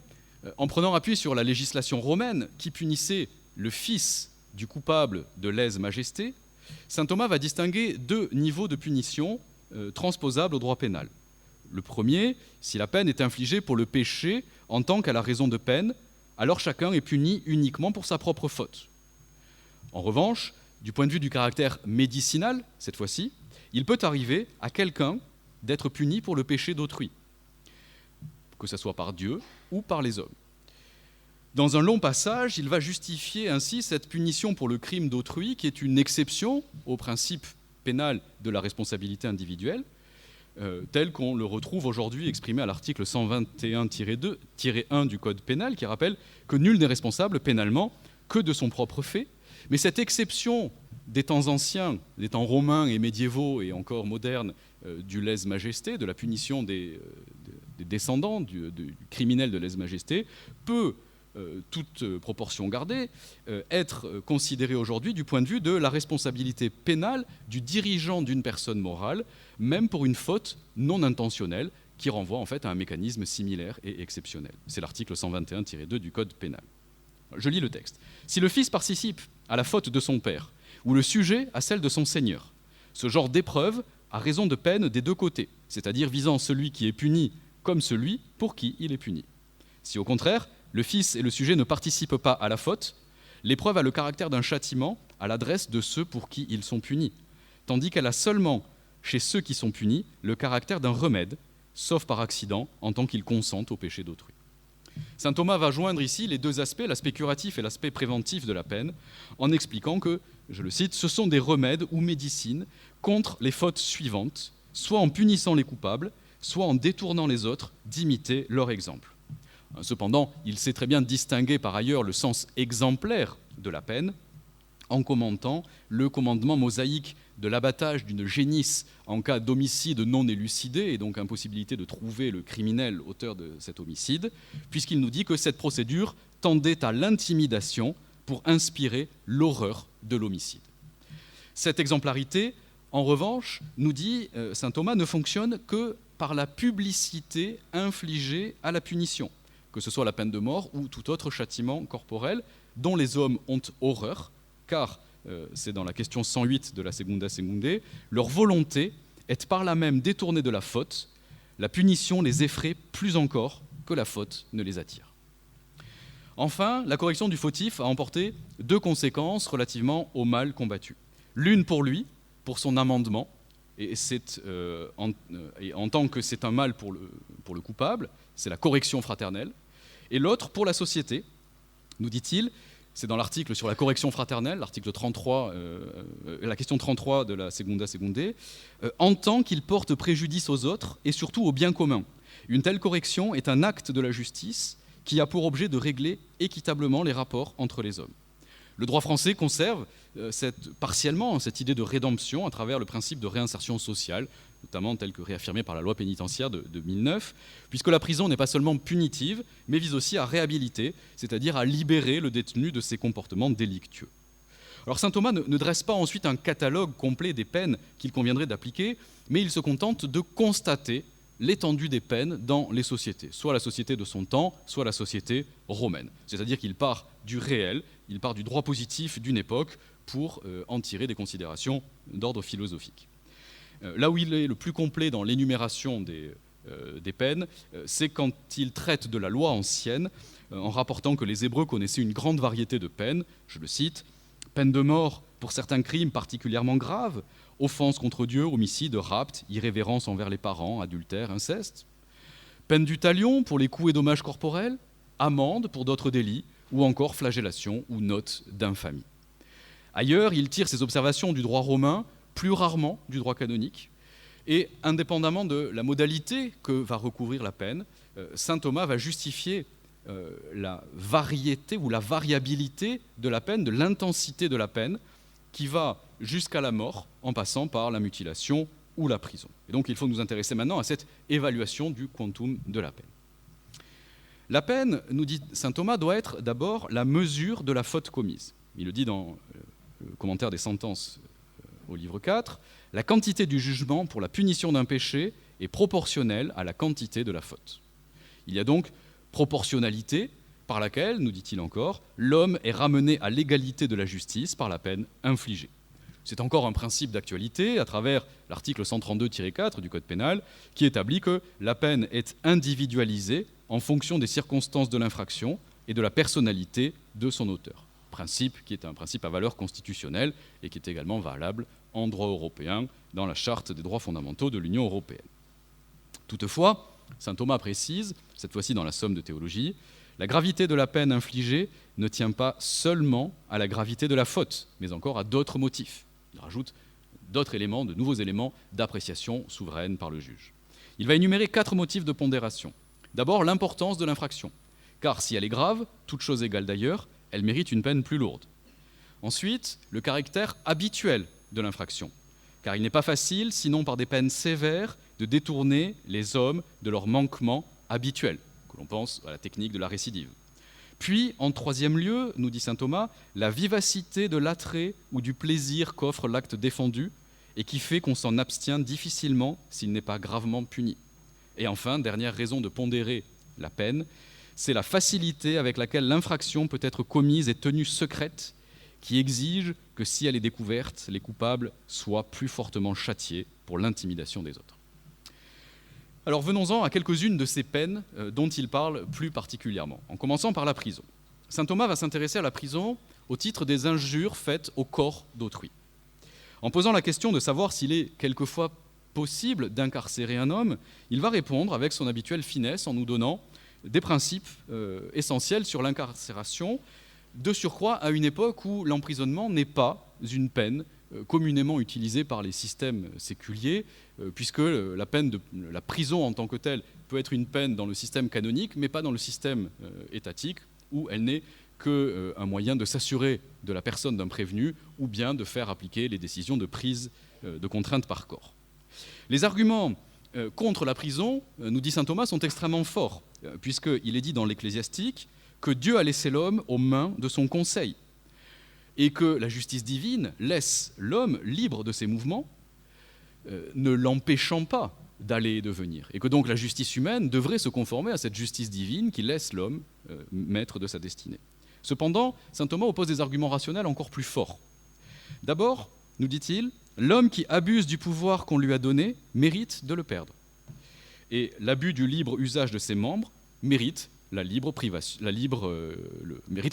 [SPEAKER 2] en prenant appui sur la législation romaine qui punissait le fils du coupable de lèse-majesté, saint Thomas va distinguer deux niveaux de punition transposables au droit pénal. Le premier, si la peine est infligée pour le péché en tant qu'à la raison de peine, alors chacun est puni uniquement pour sa propre faute. En revanche, du point de vue du caractère médicinal, cette fois-ci, il peut arriver à quelqu'un d'être puni pour le péché d'autrui, que ce soit par Dieu ou par les hommes. Dans un long passage, il va justifier ainsi cette punition pour le crime d'autrui, qui est une exception au principe pénal de la responsabilité individuelle, tel qu'on le retrouve aujourd'hui exprimé à l'article 121-1 du Code pénal, qui rappelle que nul n'est responsable pénalement que de son propre fait. Mais cette exception des temps anciens, des temps romains et médiévaux et encore modernes, du lèse-majesté, de la punition des descendants du criminel de lèse-majesté, peut, toute proportion gardée, être considérée aujourd'hui du point de vue de la responsabilité pénale du dirigeant d'une personne morale, même pour une faute non intentionnelle, qui renvoie en fait à un mécanisme similaire et exceptionnel. C'est l'article 121-2 du Code pénal. Je lis le texte. Si le fils participe à la faute de son père, ou le sujet à celle de son seigneur, ce genre d'épreuve a raison de peine des deux côtés, c'est-à-dire visant celui qui est puni comme celui pour qui il est puni. Si au contraire, le fils et le sujet ne participent pas à la faute, l'épreuve a le caractère d'un châtiment à l'adresse de ceux pour qui ils sont punis, tandis qu'elle a seulement, chez ceux qui sont punis, le caractère d'un remède, sauf par accident, en tant qu'ils consentent au péché d'autrui. Saint Thomas va joindre ici les deux aspects, l'aspect curatif et l'aspect préventif de la peine, en expliquant que, je le cite, ce sont des remèdes ou médecines contre les fautes suivantes, soit en punissant les coupables, soit en détournant les autres d'imiter leur exemple. Cependant, il sait très bien distinguer par ailleurs le sens exemplaire de la peine en commentant le commandement mosaïque de l'abattage d'une génisse en cas d'homicide non élucidé et donc impossibilité de trouver le criminel auteur de cet homicide, puisqu'il nous dit que cette procédure tendait à l'intimidation pour inspirer l'horreur de l'homicide. Cette exemplarité, en revanche, nous dit saint Thomas, ne fonctionne que par la publicité infligée à la punition, que ce soit la peine de mort ou tout autre châtiment corporel dont les hommes ont horreur, car, c'est dans la question 108 de la Segunda Segundae, leur volonté est par là même détournée de la faute, la punition les effraie plus encore que la faute ne les attire. Enfin, la correction du fautif a emporté deux conséquences relativement au mal combattu. L'une pour lui, pour son amendement, et en tant que c'est un mal pour le coupable, c'est la correction fraternelle, et l'autre pour la société, nous dit-il, c'est dans l'article sur la correction fraternelle, l'article 33, la question 33 de la Segunda Segundae, en tant qu'il porte préjudice aux autres et surtout au bien commun. Une telle correction est un acte de la justice qui a pour objet de régler équitablement les rapports entre les hommes. Le droit français conserve partiellement cette idée de rédemption à travers le principe de réinsertion sociale, notamment tel que réaffirmé par la loi pénitentiaire de 2009, puisque la prison n'est pas seulement punitive, mais vise aussi à réhabiliter, c'est-à-dire à libérer le détenu de ses comportements délictueux. Alors saint Thomas ne dresse pas ensuite un catalogue complet des peines qu'il conviendrait d'appliquer, mais il se contente de constater l'étendue des peines dans les sociétés, soit la société de son temps, soit la société romaine. C'est-à-dire qu'il part du réel, il part du droit positif d'une époque pour en tirer des considérations d'ordre philosophique. Là où il est le plus complet dans l'énumération des peines, c'est quand il traite de la loi ancienne, en rapportant que les Hébreux connaissaient une grande variété de peines. Je le cite, « peine de mort pour certains crimes particulièrement graves, offense contre Dieu, homicide, rapt, irrévérence envers les parents, adultère, inceste. Peine du talion pour les coups et dommages corporels, amende pour d'autres délits, ou encore flagellation ou note d'infamie. » Ailleurs, il tire ses observations du droit romain, plus rarement du droit canonique, et indépendamment de la modalité que va recouvrir la peine, saint Thomas va justifier la variété ou la variabilité de la peine, de l'intensité de la peine, qui va jusqu'à la mort en passant par la mutilation ou la prison. Et donc il faut nous intéresser maintenant à cette évaluation du quantum de la peine. La peine, nous dit saint Thomas, doit être d'abord la mesure de la faute commise. Il le dit dans le commentaire des sentences au livre 4, la quantité du jugement pour la punition d'un péché est proportionnelle à la quantité de la faute. Il y a donc proportionnalité par laquelle, nous dit-il encore, l'homme est ramené à l'égalité de la justice par la peine infligée. C'est encore un principe d'actualité à travers l'article 132-4 du Code pénal qui établit que la peine est individualisée en fonction des circonstances de l'infraction et de la personnalité de son auteur. Principe qui est un principe à valeur constitutionnelle et qui est également valable en droit européen dans la Charte des droits fondamentaux de l'Union européenne. Toutefois, saint Thomas précise, cette fois-ci dans la Somme de théologie, la gravité de la peine infligée ne tient pas seulement à la gravité de la faute, mais encore à d'autres motifs. Il rajoute d'autres éléments, de nouveaux éléments d'appréciation souveraine par le juge. Il va énumérer 4 motifs de pondération. D'abord, l'importance de l'infraction, car si elle est grave, toute chose égale d'ailleurs, elle mérite une peine plus lourde. Ensuite, le caractère habituel de l'infraction, car il n'est pas facile, sinon par des peines sévères, de détourner les hommes de leurs manquements habituels, que l'on pense à la technique de la récidive. Puis, en troisième lieu, nous dit saint Thomas, la vivacité de l'attrait ou du plaisir qu'offre l'acte défendu et qui fait qu'on s'en abstient difficilement s'il n'est pas gravement puni. Et enfin, dernière raison de pondérer la peine, c'est la facilité avec laquelle l'infraction peut être commise et tenue secrète, qui exige que si elle est découverte, les coupables soient plus fortement châtiés pour l'intimidation des autres. Alors venons-en à quelques-unes de ces peines dont il parle plus particulièrement, en commençant par la prison. Saint Thomas va s'intéresser à la prison au titre des injures faites au corps d'autrui. En posant la question de savoir s'il est quelquefois possible d'incarcérer un homme, il va répondre avec son habituelle finesse en nous donnant des principes essentiels sur l'incarcération, de surcroît à une époque où l'emprisonnement n'est pas une peine communément utilisée par les systèmes séculiers, puisque la prison en tant que telle peut être une peine dans le système canonique, mais pas dans le système étatique, où elle n'est qu'un moyen de s'assurer de la personne d'un prévenu, ou bien de faire appliquer les décisions de prise de contrainte par corps. Les arguments contre la prison, nous dit saint Thomas, sont extrêmement forts, puisqu'il est dit dans l'Ecclésiastique que Dieu a laissé l'homme aux mains de son conseil, et que la justice divine laisse l'homme libre de ses mouvements, ne l'empêchant pas d'aller et de venir, et que donc la justice humaine devrait se conformer à cette justice divine qui laisse l'homme maître de sa destinée. Cependant, saint Thomas oppose des arguments rationnels encore plus forts. D'abord, nous dit-il, l'homme qui abuse du pouvoir qu'on lui a donné mérite de le perdre. Et l'abus du libre usage de ses membres mérite la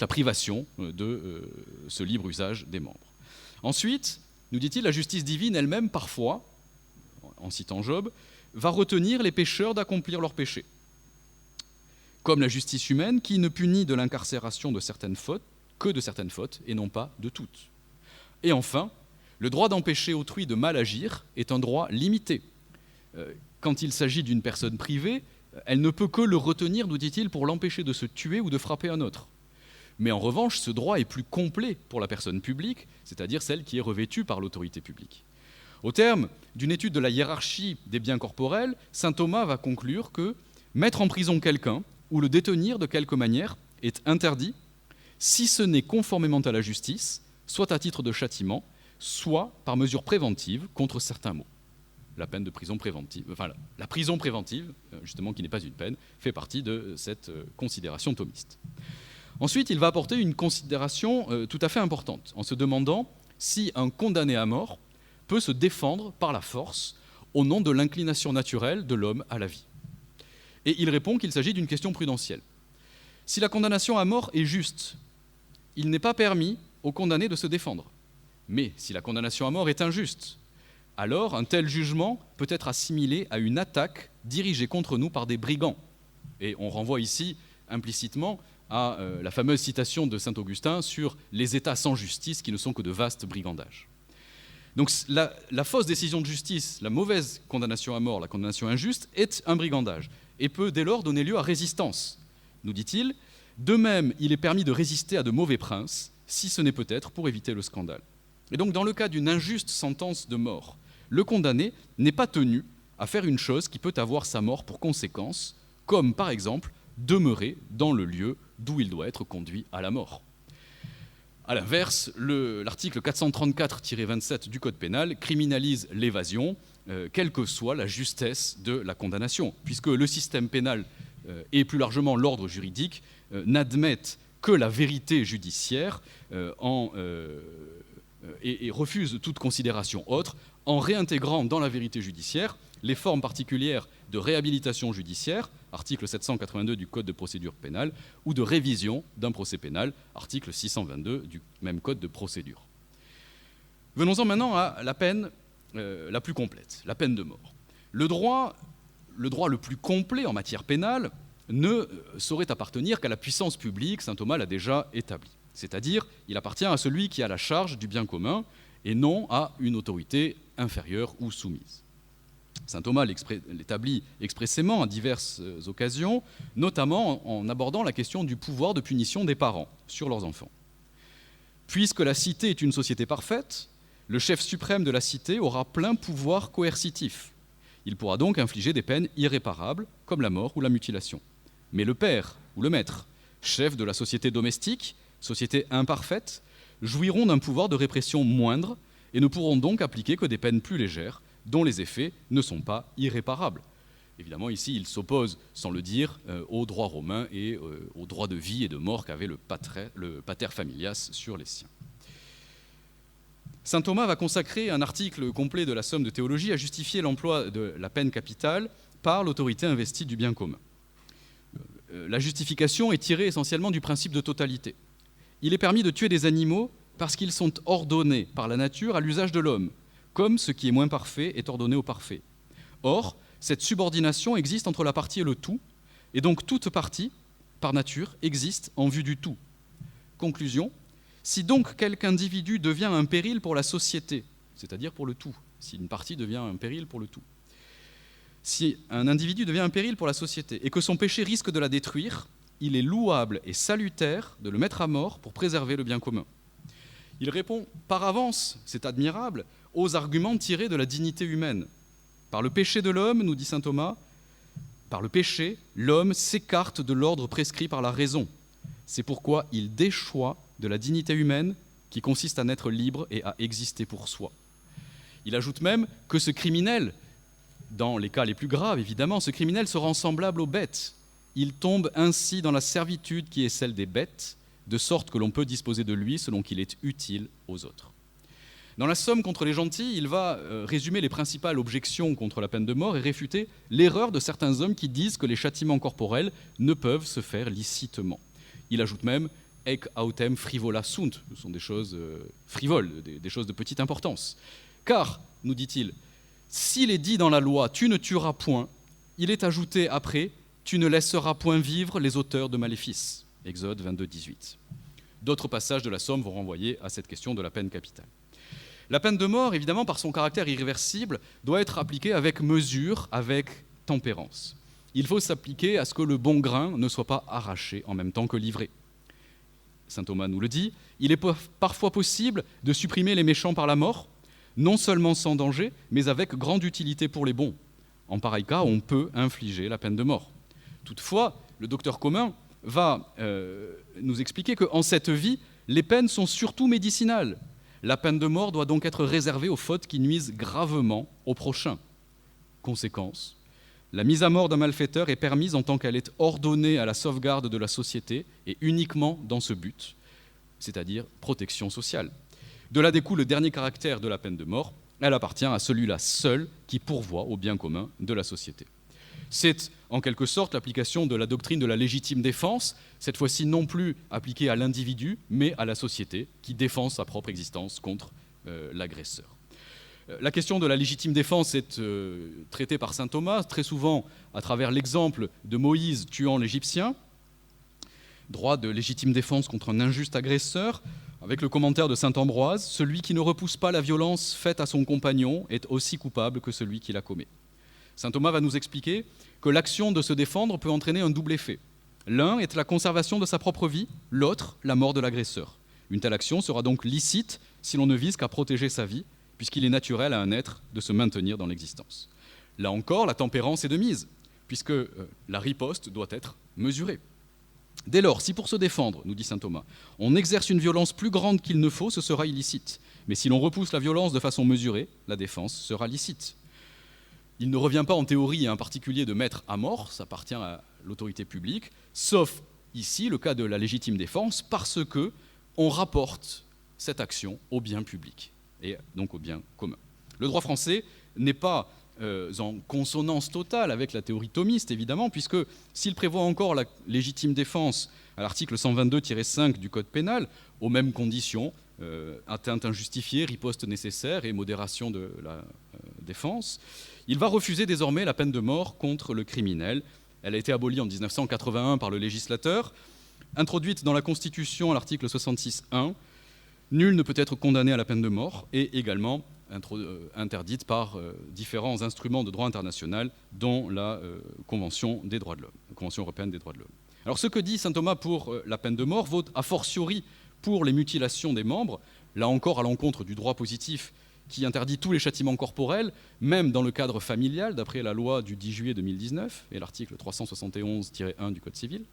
[SPEAKER 2] privation de ce libre usage des membres. Ensuite, nous dit-il, la justice divine elle-même, parfois, en citant Job, va retenir les pécheurs d'accomplir leurs péchés. Comme la justice humaine qui ne punit de l'incarcération de certaines fautes que de certaines fautes et non pas de toutes. Et enfin, le droit d'empêcher autrui de mal agir est un droit limité. Quand il s'agit d'une personne privée, elle ne peut que le retenir, nous dit-il, pour l'empêcher de se tuer ou de frapper un autre. Mais en revanche, ce droit est plus complet pour la personne publique, c'est-à-dire celle qui est revêtue par l'autorité publique. Au terme d'une étude de la hiérarchie des biens corporels, saint Thomas va conclure que mettre en prison quelqu'un ou le détenir de quelque manière est interdit, si ce n'est conformément à la justice, soit à titre de châtiment, soit par mesure préventive contre certains maux. La peine de prison préventive, la prison préventive, justement qui n'est pas une peine, fait partie de cette considération thomiste. Ensuite, il va apporter une considération tout à fait importante, en se demandant si un condamné à mort peut se défendre par la force au nom de l'inclination naturelle de l'homme à la vie. Et il répond qu'il s'agit d'une question prudentielle. Si la condamnation à mort est juste, il n'est pas permis au condamné de se défendre. Mais si la condamnation à mort est injuste, alors un tel jugement peut être assimilé à une attaque dirigée contre nous par des brigands. Et on renvoie ici implicitement à la fameuse citation de saint Augustin sur les États sans justice qui ne sont que de vastes brigandages. Donc la fausse décision de justice, la mauvaise condamnation à mort, la condamnation injuste, est un brigandage et peut dès lors donner lieu à résistance. nous dit-il. De même, il est permis de résister à de mauvais princes, si ce n'est peut-être pour éviter le scandale. Et donc, dans le cas d'une injuste sentence de mort, le condamné n'est pas tenu à faire une chose qui peut avoir sa mort pour conséquence, comme par exemple demeurer dans le lieu d'où il doit être conduit à la mort. A l'inverse, l'article 434-27 du Code pénal criminalise l'évasion, quelle que soit la justesse de la condamnation, puisque le système pénal et plus largement l'ordre juridique n'admettent que la vérité judiciaire et refusent toute considération autre, en réintégrant dans la vérité judiciaire les formes particulières de réhabilitation judiciaire, article 782 du Code de procédure pénale, ou de révision d'un procès pénal, article 622 du même Code de procédure. Venons-en maintenant à la peine la plus complète, la peine de mort. Le droit le plus complet en matière pénale ne saurait appartenir qu'à la puissance publique, saint Thomas l'a déjà établi. C'est-à-dire, il appartient à celui qui a la charge du bien commun et non à une autorité inférieure ou soumise. Saint Thomas l'établit expressément à diverses occasions, notamment en abordant la question du pouvoir de punition des parents sur leurs enfants. Puisque la cité est une société parfaite, le chef suprême de la cité aura plein pouvoir coercitif. Il pourra donc infliger des peines irréparables, comme la mort ou la mutilation. Mais le père ou le maître, chef de la société domestique, société imparfaite, jouiront d'un pouvoir de répression moindre et ne pourront donc appliquer que des peines plus légères, dont les effets ne sont pas irréparables. Évidemment, ici, il s'oppose, sans le dire, au droit romain et au droit de vie et de mort qu'avait le pater familias sur les siens. Saint Thomas va consacrer un article complet de la Somme de théologie à justifier l'emploi de la peine capitale par l'autorité investie du bien commun. La justification est tirée essentiellement du principe de totalité. Il est permis de tuer des animaux parce qu'ils sont ordonnés par la nature à l'usage de l'homme, comme ce qui est moins parfait est ordonné au parfait. Or, cette subordination existe entre la partie et le tout, et donc toute partie, par nature, existe en vue du tout. Conclusion, si donc quelque individu devient un péril pour la société, c'est-à-dire pour le tout, si une partie devient un péril pour le tout, si un individu devient un péril pour la société et que son péché risque de la détruire, il est louable et salutaire de le mettre à mort pour préserver le bien commun. Il répond par avance, c'est admirable, aux arguments tirés de la dignité humaine. Par le péché de l'homme, nous dit saint Thomas, par le péché, l'homme s'écarte de l'ordre prescrit par la raison. C'est pourquoi il déchoit de la dignité humaine qui consiste à naître libre et à exister pour soi. Il ajoute même que ce criminel, dans les cas les plus graves évidemment, ce criminel se rend semblable aux bêtes. Il tombe ainsi dans la servitude qui est celle des bêtes, de sorte que l'on peut disposer de lui selon qu'il est utile aux autres. Dans la Somme contre les gentils, il va résumer les principales objections contre la peine de mort et réfuter l'erreur de certains hommes qui disent que les châtiments corporels ne peuvent se faire licitement. Il ajoute même « ec autem frivola sunt », ce sont des choses frivoles, des choses de petite importance. Car, nous dit-il, s'il est dit dans la loi « tu ne tueras point », il est ajouté après « tu ne laisseras point vivre les auteurs de maléfices ». Exode 22, 18. D'autres passages de la Somme vont renvoyer à cette question de la peine capitale. La peine de mort, évidemment, par son caractère irréversible, doit être appliquée avec mesure, avec tempérance. Il faut s'appliquer à ce que le bon grain ne soit pas arraché en même temps que livré. Saint Thomas nous le dit, il est parfois possible de supprimer les méchants par la mort, non seulement sans danger, mais avec grande utilité pour les bons. En pareil cas, on peut infliger la peine de mort. Toutefois, le docteur Commun va nous expliquer qu'en cette vie, les peines sont surtout médicinales. La peine de mort doit donc être réservée aux fautes qui nuisent gravement au prochain. Conséquence, la mise à mort d'un malfaiteur est permise en tant qu'elle est ordonnée à la sauvegarde de la société et uniquement dans ce but, c'est-à-dire protection sociale. De là découle le dernier caractère de la peine de mort, elle appartient à celui-là seul qui pourvoit au bien commun de la société. C'est en quelque sorte l'application de la doctrine de la légitime défense, cette fois-ci non plus appliquée à l'individu, mais à la société qui défend sa propre existence contre l'agresseur. La question de la légitime défense est traitée par saint Thomas, très souvent à travers l'exemple de Moïse tuant l'Égyptien, droit de légitime défense contre un injuste agresseur, avec le commentaire de saint Ambroise, celui qui ne repousse pas la violence faite à son compagnon est aussi coupable que celui qui la commet. Saint Thomas va nous expliquer que l'action de se défendre peut entraîner un double effet. L'un est la conservation de sa propre vie, l'autre, la mort de l'agresseur. Une telle action sera donc licite si l'on ne vise qu'à protéger sa vie, puisqu'il est naturel à un être de se maintenir dans l'existence. Là encore, la tempérance est de mise, puisque la riposte doit être mesurée. Dès lors, si pour se défendre, nous dit saint Thomas, on exerce une violence plus grande qu'il ne faut, ce sera illicite. Mais si l'on repousse la violence de façon mesurée, la défense sera licite. Il ne revient pas en théorie à un particulier de mettre à mort, ça appartient à l'autorité publique, sauf ici le cas de la légitime défense, parce qu'on rapporte cette action au bien public, et donc au bien commun. Le droit français n'est pas en consonance totale avec la théorie thomiste, évidemment, puisque s'il prévoit encore la légitime défense à l'article 122-5 du Code pénal, aux mêmes conditions, atteinte injustifiée, riposte nécessaire et modération de la défense, il va refuser désormais la peine de mort contre le criminel. Elle a été abolie en 1981 par le législateur, introduite dans la Constitution à l'article 66.1. Nul ne peut être condamné à la peine de mort, et également interdite par différents instruments de droit international, dont la Convention des droits de l'homme, la Convention européenne des droits de l'homme. Alors ce que dit saint Thomas pour la peine de mort vaut a fortiori pour les mutilations des membres, là encore à l'encontre du droit positif qui interdit tous les châtiments corporels, même dans le cadre familial, d'après la loi du 10 juillet 2019 et l'article 371-1 du Code civil,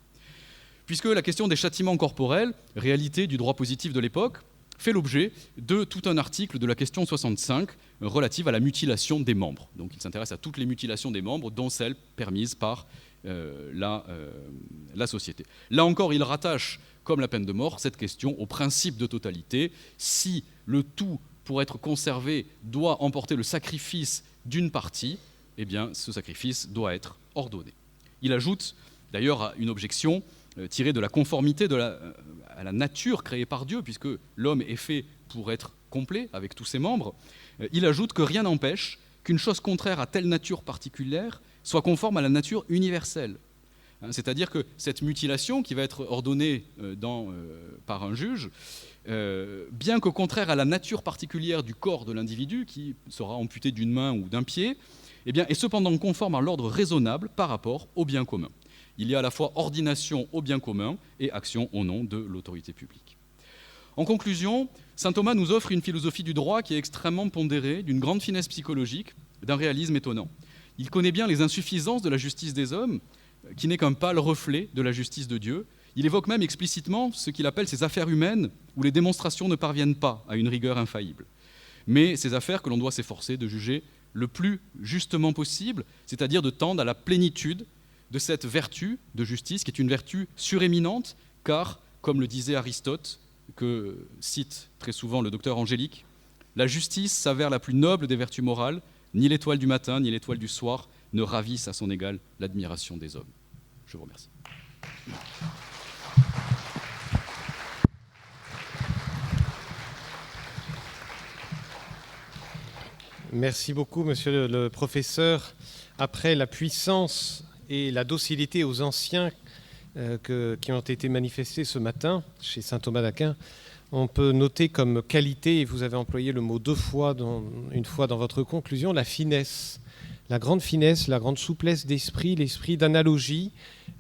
[SPEAKER 2] puisque la question des châtiments corporels, réalité du droit positif de l'époque, fait l'objet de tout un article de la question 65 relative à la mutilation des membres. Donc il s'intéresse à toutes les mutilations des membres, dont celles permises par la société. Là encore, il rattache, comme la peine de mort, cette question au principe de totalité. Si le tout, pour être conservé, doit emporter le sacrifice d'une partie, eh bien ce sacrifice doit être ordonné. Il ajoute d'ailleurs à une objection tirée de la conformité à la nature créée par Dieu, puisque l'homme est fait pour être complet avec tous ses membres. Il ajoute que rien n'empêche qu'une chose contraire à telle nature particulière soit conforme à la nature universelle. C'est-à-dire que cette mutilation qui va être ordonnée par un juge, bien qu'au contraire à la nature particulière du corps de l'individu, qui sera amputé d'une main ou d'un pied, eh bien, est cependant conforme à l'ordre raisonnable par rapport au bien commun. Il y a à la fois ordination au bien commun et action au nom de l'autorité publique. En conclusion, saint Thomas nous offre une philosophie du droit qui est extrêmement pondérée, d'une grande finesse psychologique, d'un réalisme étonnant. Il connaît bien les insuffisances de la justice des hommes, qui n'est qu'un pâle reflet de la justice de Dieu. Il évoque même explicitement ce qu'il appelle ces affaires humaines où les démonstrations ne parviennent pas à une rigueur infaillible. Mais ces affaires que l'on doit s'efforcer de juger le plus justement possible, c'est-à-dire de tendre à la plénitude de cette vertu de justice, qui est une vertu suréminente, car, comme le disait Aristote, que cite très souvent le docteur Angélique, la justice s'avère la plus noble des vertus morales, ni l'étoile du matin, ni l'étoile du soir ne ravissent à son égal l'admiration des hommes. Je vous remercie.
[SPEAKER 1] Merci beaucoup, monsieur le professeur. Après la puissance et la docilité aux anciens qui ont été manifestés ce matin chez saint Thomas d'Aquin, on peut noter comme qualité, et vous avez employé le mot une fois dans votre conclusion, la finesse. La grande finesse, la grande souplesse d'esprit, l'esprit d'analogie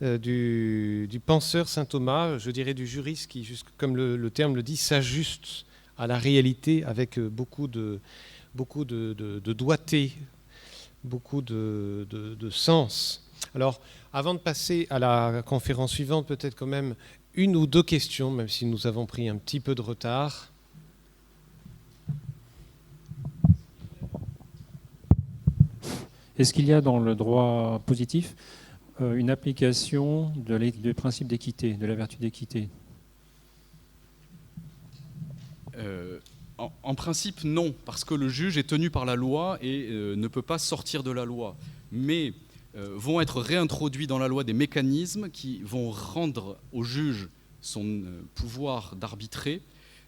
[SPEAKER 1] du penseur saint Thomas, je dirais du juriste qui, comme le terme le dit, s'ajuste à la réalité avec beaucoup de doigté, beaucoup de sens. Alors, avant de passer à la conférence suivante, peut-être quand même une ou deux questions, même si nous avons pris un petit peu de retard.
[SPEAKER 3] Est-ce qu'il y a dans le droit positif une application du principe d'équité, de la vertu d'équité ?
[SPEAKER 2] En principe, non, parce que le juge est tenu par la loi et ne peut pas sortir de la loi. Mais vont être réintroduits dans la loi des mécanismes qui vont rendre au juge son pouvoir d'arbitrer,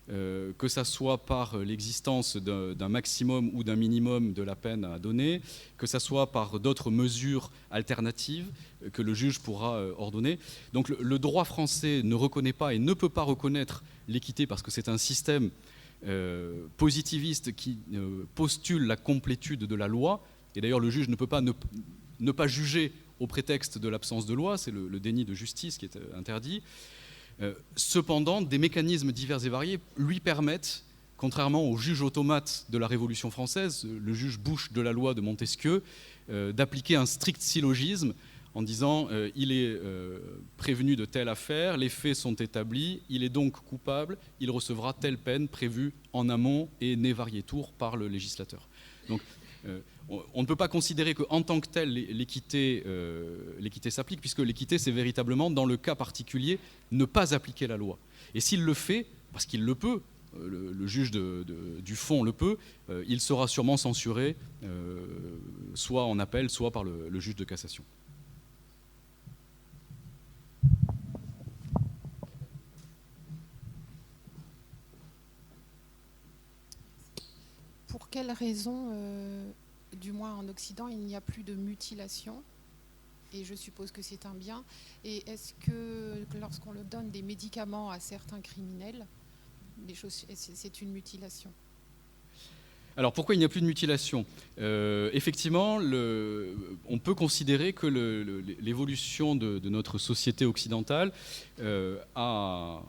[SPEAKER 2] que ça soit par l'existence d'un maximum ou d'un minimum de la peine à donner, que ça soit par d'autres mesures alternatives que le juge pourra ordonner. Donc le droit français ne reconnaît pas et ne peut pas reconnaître l'équité parce que c'est un système positiviste qui postule la complétude de la loi. Et d'ailleurs, le juge ne peut pas ne pas juger au prétexte de l'absence de loi, c'est le déni de justice qui est interdit. Cependant, des mécanismes divers et variés lui permettent, contrairement au juge automate de la Révolution française, le juge Bouche de la loi de Montesquieu, d'appliquer un strict syllogisme en disant il est prévenu de telle affaire, les faits sont établis, il est donc coupable, il recevra telle peine prévue en amont et ne variétour par le législateur. Donc on ne peut pas considérer qu'en tant que tel l'équité s'applique, puisque l'équité c'est véritablement dans le cas particulier ne pas appliquer la loi. Et s'il le fait, parce qu'il le peut, le juge du fond le peut, il sera sûrement censuré, soit en appel, soit par le juge de cassation.
[SPEAKER 4] Pour quelle raison, du moins en Occident, il n'y a plus de mutilation? Et je suppose que c'est un bien. Et est-ce que lorsqu'on le donne des médicaments à certains criminels, c'est une mutilation?
[SPEAKER 2] Alors pourquoi il n'y a plus de mutilation? Effectivement, on peut considérer que l'évolution de notre société occidentale a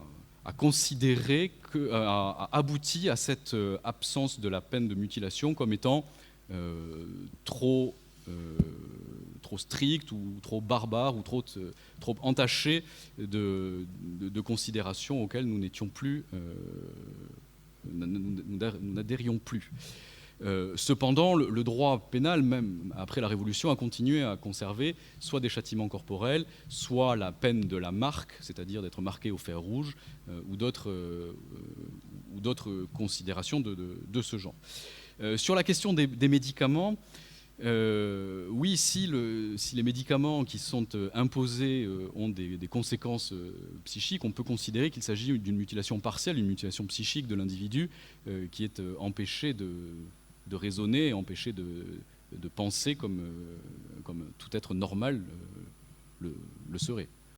[SPEAKER 2] abouti à cette absence de la peine de mutilation comme étant trop stricte ou trop barbare ou trop entachée de considérations auxquelles nous n'étions plus, nous n'adhérions plus. Cependant, le droit pénal, même après la Révolution, a continué à conserver soit des châtiments corporels, soit la peine de la marque, c'est-à-dire d'être marqué au fer rouge, ou d'autres considérations de ce genre. Sur la question des médicaments, oui, si les médicaments qui sont imposés ont des conséquences psychiques, on peut considérer qu'il s'agit d'une mutilation partielle, une mutilation psychique de l'individu qui est empêché de raisonner, empêché de penser comme tout être normal le serait.